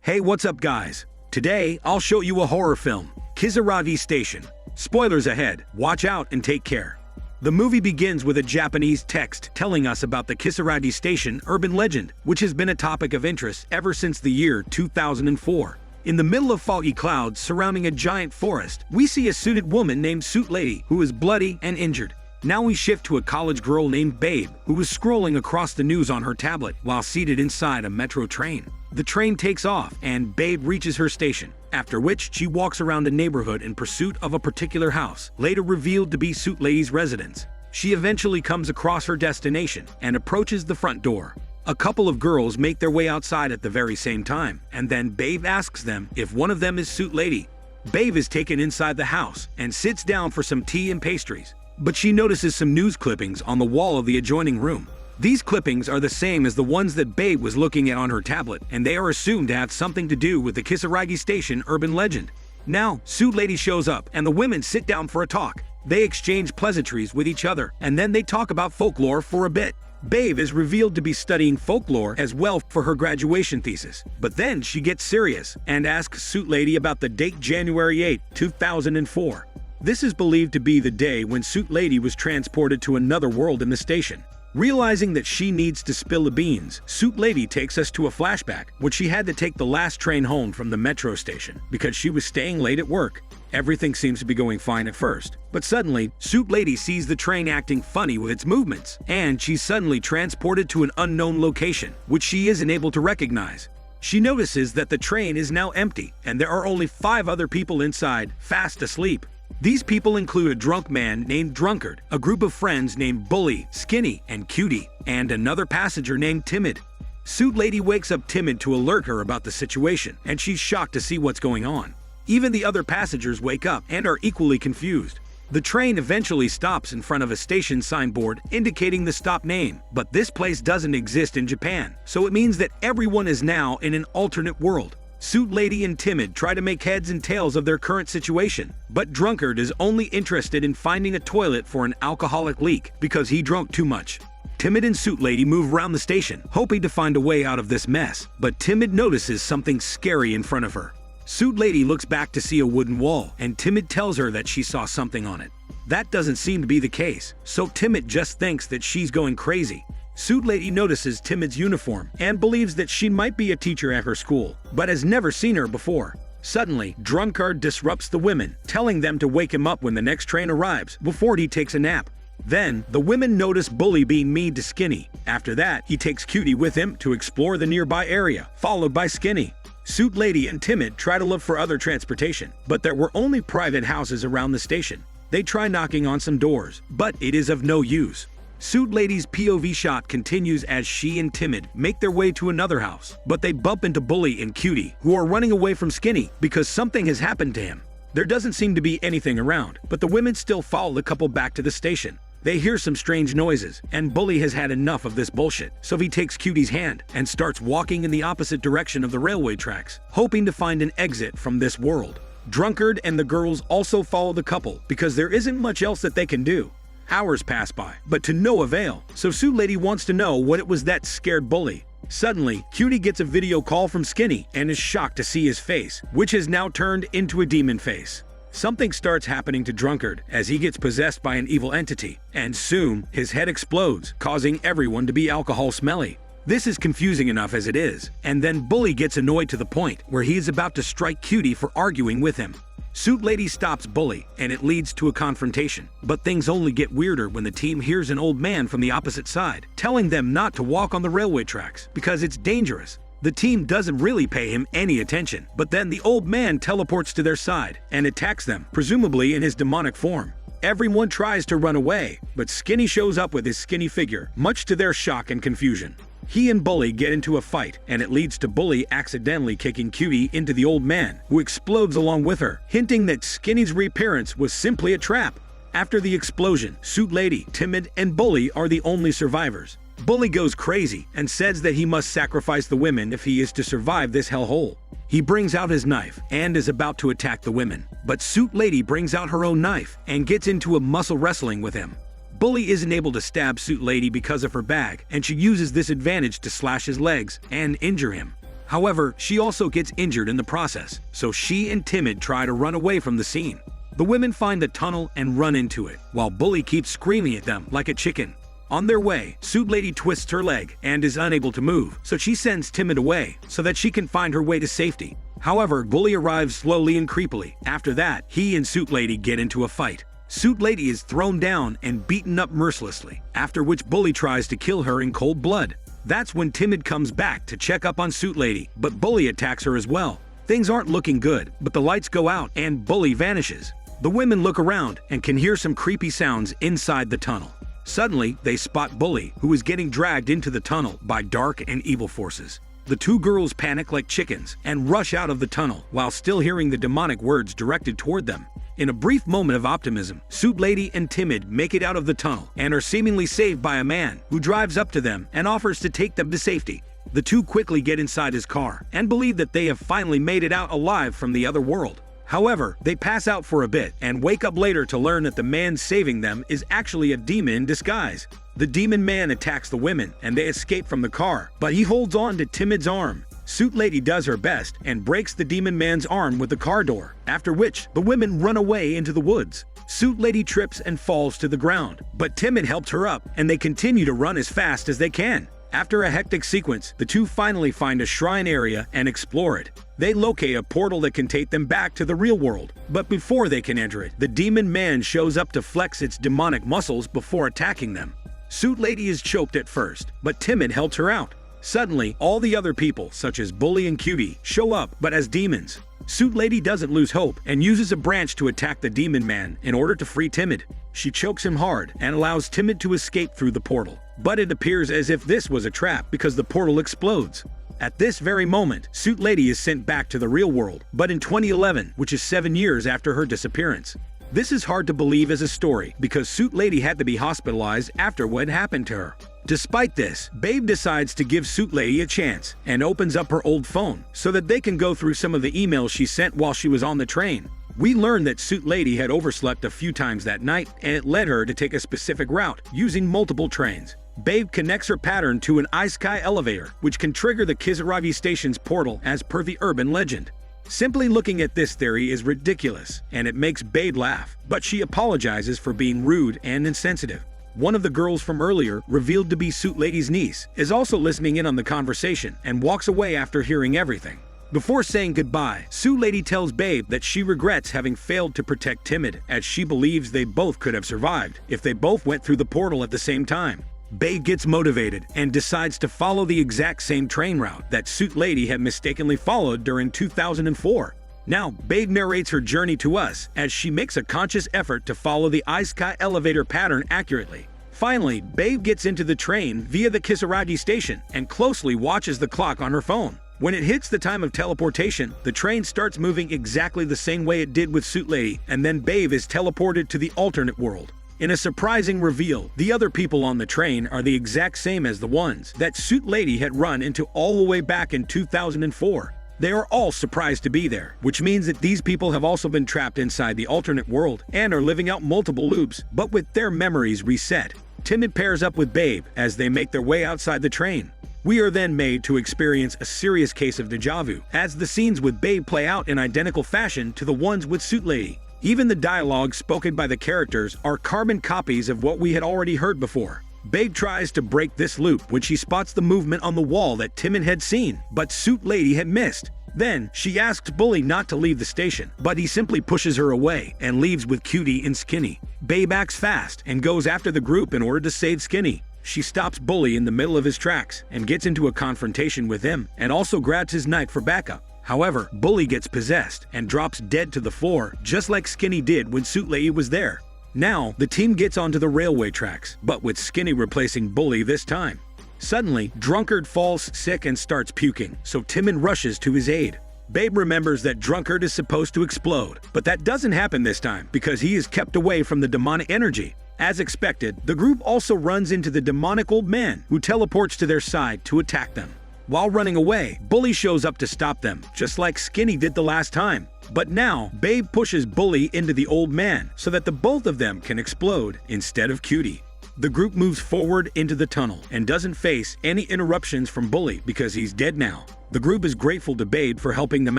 Hey, what's up guys? Today, I'll show you a horror film, KISARAGI Station. Spoilers ahead, watch out and take care. The movie begins with a Japanese text telling us about the KISARAGI Station urban legend, which has been a topic of interest ever since the year 2004. In the middle of foggy clouds surrounding a giant forest, we see a suited woman named Suit Lady who is bloody and injured. Now we shift to a college girl named Babe, who was scrolling across the news on her tablet while seated inside a metro train. The train takes off and Babe reaches her station, after which she walks around a neighborhood in pursuit of a particular house, later revealed to be Suit Lady's residence. She eventually comes across her destination and approaches the front door. A couple of girls make their way outside at the very same time, and then Babe asks them if one of them is Suit Lady. Babe is taken inside the house and sits down for some tea and pastries, but she notices some news clippings on the wall of the adjoining room. These clippings are the same as the ones that Babe was looking at on her tablet, and they are assumed to have something to do with the KISARAGI Station urban legend. Now, Suit Lady shows up and the women sit down for a talk. They exchange pleasantries with each other, and then they talk about folklore for a bit. Babe is revealed to be studying folklore as well for her graduation thesis, but then she gets serious and asks Suit Lady about the date January 8, 2004. This is believed to be the day when Suit Lady was transported to another world in the station. Realizing that she needs to spill the beans, Suit Lady takes us to a flashback where she had to take the last train home from the metro station because she was staying late at work. Everything seems to be going fine at first, but suddenly, Suit Lady sees the train acting funny with its movements, and she's suddenly transported to an unknown location, which she isn't able to recognize. She notices that the train is now empty, and there are only 5 other people inside, fast asleep. These people include a drunk man named Drunkard, a group of friends named Bully, Skinny, and Cutie, and another passenger named Timid. Suit Lady wakes up Timid to alert her about the situation, and she's shocked to see what's going on. Even the other passengers wake up and are equally confused. The train eventually stops in front of a station signboard indicating the stop name, but this place doesn't exist in Japan, so it means that everyone is now in an alternate world. Suit Lady and Timid try to make heads and tails of their current situation, but Drunkard is only interested in finding a toilet for an alcoholic leak because he drunk too much. Timid and Suit Lady move around the station, hoping to find a way out of this mess, but Timid notices something scary in front of her. Suit Lady looks back to see a wooden wall, and Timid tells her that she saw something on it. That doesn't seem to be the case, so Timid just thinks that she's going crazy. Suit Lady notices Timid's uniform and believes that she might be a teacher at her school, but has never seen her before. Suddenly, Drunkard disrupts the women, telling them to wake him up when the next train arrives before he takes a nap. Then, the women notice Bully being mean to Skinny. After that, he takes Cutie with him to explore the nearby area, followed by Skinny. Suit Lady and Timid try to look for other transportation, but there were only private houses around the station. They try knocking on some doors, but it is of no use. Suit Lady's POV shot continues as she and Timid make their way to another house, but they bump into Bully and Cutie, who are running away from Skinny because something has happened to him. There doesn't seem to be anything around, but the women still follow the couple back to the station. They hear some strange noises, and Bully has had enough of this bullshit, so he takes Cutie's hand and starts walking in the opposite direction of the railway tracks, hoping to find an exit from this world. Drunkard and the girls also follow the couple because there isn't much else that they can do. Hours pass by, but to no avail, so Suit Lady wants to know what it was that scared Bully. Suddenly, Cutie gets a video call from Skinny and is shocked to see his face, which has now turned into a demon face. Something starts happening to Drunkard as he gets possessed by an evil entity, and soon his head explodes, causing everyone to be alcohol smelly. This is confusing enough as it is, and then Bully gets annoyed to the point where he is about to strike Cutie for arguing with him. Suit Lady stops Bully, and it leads to a confrontation, but things only get weirder when the team hears an old man from the opposite side, telling them not to walk on the railway tracks because it's dangerous. The team doesn't really pay him any attention, but then the old man teleports to their side and attacks them, presumably in his demonic form. Everyone tries to run away, but Skinny shows up with his skinny figure, much to their shock and confusion. He and Bully get into a fight, and it leads to Bully accidentally kicking Cutie into the old man, who explodes along with her, hinting that Skinny's reappearance was simply a trap. After the explosion, Suit Lady, Timid, and Bully are the only survivors. Bully goes crazy and says that he must sacrifice the women if he is to survive this hellhole. He brings out his knife and is about to attack the women, but Suit Lady brings out her own knife and gets into a muscle wrestling with him. Bully isn't able to stab Suit Lady because of her bag, and she uses this advantage to slash his legs and injure him. However, she also gets injured in the process, so she and Timid try to run away from the scene. The women find the tunnel and run into it, while Bully keeps screaming at them like a chicken. On their way, Suit Lady twists her leg and is unable to move, so she sends Timid away so that she can find her way to safety. However, Bully arrives slowly and creepily. After that, he and Suit Lady get into a fight. Suit Lady is thrown down and beaten up mercilessly, after which Bully tries to kill her in cold blood. That's when Timid comes back to check up on Suit Lady, but Bully attacks her as well. Things aren't looking good, but the lights go out and Bully vanishes. The women look around and can hear some creepy sounds inside the tunnel. Suddenly, they spot Bully, who is getting dragged into the tunnel by dark and evil forces. The two girls panic like chickens and rush out of the tunnel while still hearing the demonic words directed toward them. In a brief moment of optimism, Suit Lady and Timid make it out of the tunnel and are seemingly saved by a man who drives up to them and offers to take them to safety. The two quickly get inside his car and believe that they have finally made it out alive from the other world. However, they pass out for a bit and wake up later to learn that the man saving them is actually a demon in disguise. The demon man attacks the women and they escape from the car, but he holds on to Timid's arm. Suit Lady does her best and breaks the demon man's arm with the car door, after which the women run away into the woods. Suit Lady trips and falls to the ground, but Timid helps her up and they continue to run as fast as they can. After a hectic sequence, the two finally find a shrine area and explore it. They locate a portal that can take them back to the real world, but before they can enter it, the demon man shows up to flex its demonic muscles before attacking them. Suit Lady is choked at first, but Timid helps her out. Suddenly, all the other people, such as Bully and Cutie, show up, but as demons. Suit Lady doesn't lose hope and uses a branch to attack the demon man in order to free Timid. She chokes him hard and allows Timid to escape through the portal. But it appears as if this was a trap because the portal explodes. At this very moment, Suit Lady is sent back to the real world, but in 2011, which is 7 years after her disappearance. This is hard to believe as a story because Suit Lady had to be hospitalized after what happened to her. Despite this, Babe decides to give Suit Lady a chance and opens up her old phone so that they can go through some of the emails she sent while she was on the train. We learn that Suit Lady had overslept a few times that night and it led her to take a specific route using multiple trains. Babe connects her pattern to an iSky elevator, which can trigger the KISARAGI station's portal as per the urban legend. Simply looking at this theory is ridiculous, and it makes Babe laugh, but she apologizes for being rude and insensitive. One of the girls from earlier, revealed to be Suit Lady's niece, is also listening in on the conversation and walks away after hearing everything. Before saying goodbye, Suit Lady tells Babe that she regrets having failed to protect Timid, as she believes they both could have survived if they both went through the portal at the same time. Babe gets motivated and decides to follow the exact same train route that Suit Lady had mistakenly followed during 2004. Now, Babe narrates her journey to us as she makes a conscious effort to follow the iSky elevator pattern accurately. Finally, Babe gets into the train via the KISARAGI station and closely watches the clock on her phone. When it hits the time of teleportation, the train starts moving exactly the same way it did with Suit Lady, and then Babe is teleported to the alternate world. In a surprising reveal, the other people on the train are the exact same as the ones that Suit Lady had run into all the way back in 2004. They are all surprised to be there, which means that these people have also been trapped inside the alternate world and are living out multiple loops, but with their memories reset. Timid pairs up with Babe as they make their way outside the train. We are then made to experience a serious case of deja vu, as the scenes with Babe play out in identical fashion to the ones with Suit Lady. Even the dialogue spoken by the characters are carbon copies of what we had already heard before. Babe tries to break this loop when she spots the movement on the wall that Timid had seen, but Suit Lady had missed. Then, she asks Bully not to leave the station, but he simply pushes her away and leaves with Cutie and Skinny. Babe acts fast and goes after the group in order to save Skinny. She stops Bully in the middle of his tracks and gets into a confrontation with him and also grabs his knife for backup. However, Bully gets possessed and drops dead to the floor, just like Skinny did when Suit Lady was there. Now, the team gets onto the railway tracks, but with Skinny replacing Bully this time. Suddenly, Drunkard falls sick and starts puking, so Timid rushes to his aid. Babe remembers that Drunkard is supposed to explode, but that doesn't happen this time because he is kept away from the demonic energy. As expected, the group also runs into the demonic old man, who teleports to their side to attack them. While running away, Bully shows up to stop them, just like Skinny did the last time. But now, Babe pushes Bully into the old man so that the both of them can explode instead of Cutie. The group moves forward into the tunnel and doesn't face any interruptions from Bully because he's dead now. The group is grateful to Babe for helping them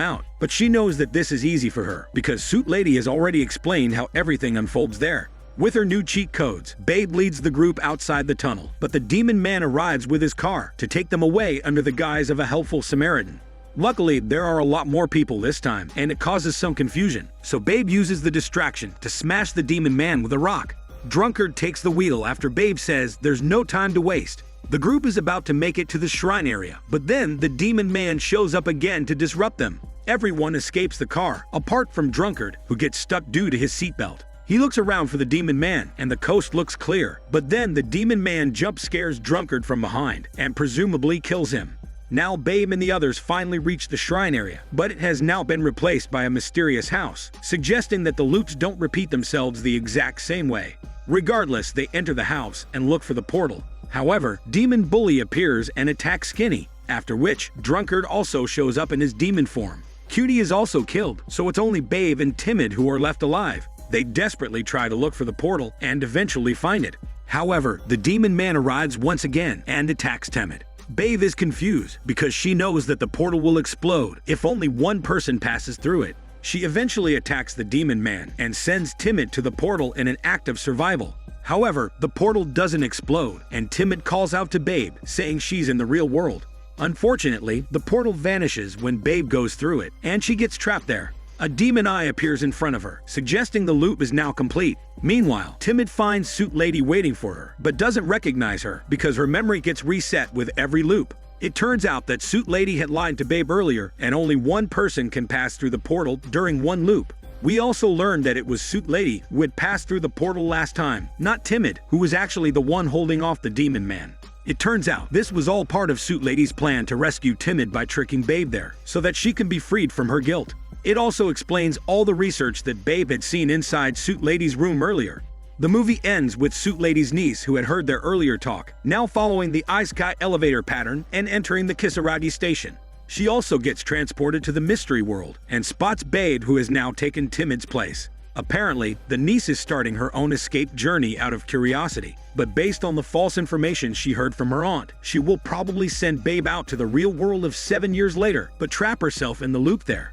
out, but she knows that this is easy for her because Suit Lady has already explained how everything unfolds there. With her new cheat codes, Babe leads the group outside the tunnel, but the Demon Man arrives with his car to take them away under the guise of a helpful Samaritan. Luckily, there are a lot more people this time, and it causes some confusion, so Babe uses the distraction to smash the Demon Man with a rock. Drunkard takes the wheel after Babe says there's no time to waste. The group is about to make it to the shrine area, but then the Demon Man shows up again to disrupt them. Everyone escapes the car, apart from Drunkard, who gets stuck due to his seatbelt. He looks around for the Demon Man, and the coast looks clear, but then the Demon Man jump scares Drunkard from behind, and presumably kills him. Now Babe and the others finally reach the shrine area, but it has now been replaced by a mysterious house, suggesting that the loots don't repeat themselves the exact same way. Regardless, they enter the house and look for the portal. However, Demon Bully appears and attacks Skinny, after which Drunkard also shows up in his demon form. Cutie is also killed, so it's only Babe and Timid who are left alive. They desperately try to look for the portal and eventually find it. However, the Demon Man arrives once again and attacks Timid. Babe is confused because she knows that the portal will explode if only one person passes through it. She eventually attacks the Demon Man and sends Timid to the portal in an act of survival. However, the portal doesn't explode, and Timid calls out to Babe, saying she's in the real world. Unfortunately, the portal vanishes when Babe goes through it, and she gets trapped there. A demon eye appears in front of her, suggesting the loop is now complete. Meanwhile, Timid finds Suit Lady waiting for her, but doesn't recognize her because her memory gets reset with every loop. It turns out that Suit Lady had lied to Babe earlier, and only one person can pass through the portal during one loop. We also learned that it was Suit Lady who had passed through the portal last time, not Timid, who was actually the one holding off the Demon Man. It turns out this was all part of Suit Lady's plan to rescue Timid by tricking Babe there, so that she can be freed from her guilt. It also explains all the research that Babe had seen inside Suit Lady's room earlier. The movie ends with Suit Lady's niece, who had heard their earlier talk, now following the Ice-Sky elevator pattern and entering the KISARAGI station. She also gets transported to the mystery world and spots Babe, who has now taken Timid's place. Apparently, the niece is starting her own escape journey out of curiosity, but based on the false information she heard from her aunt, she will probably send Babe out to the real world of 7 years later, but trap herself in the loop there.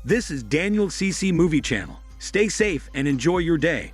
This is Daniel CC Movie Channel. Stay safe and enjoy your day.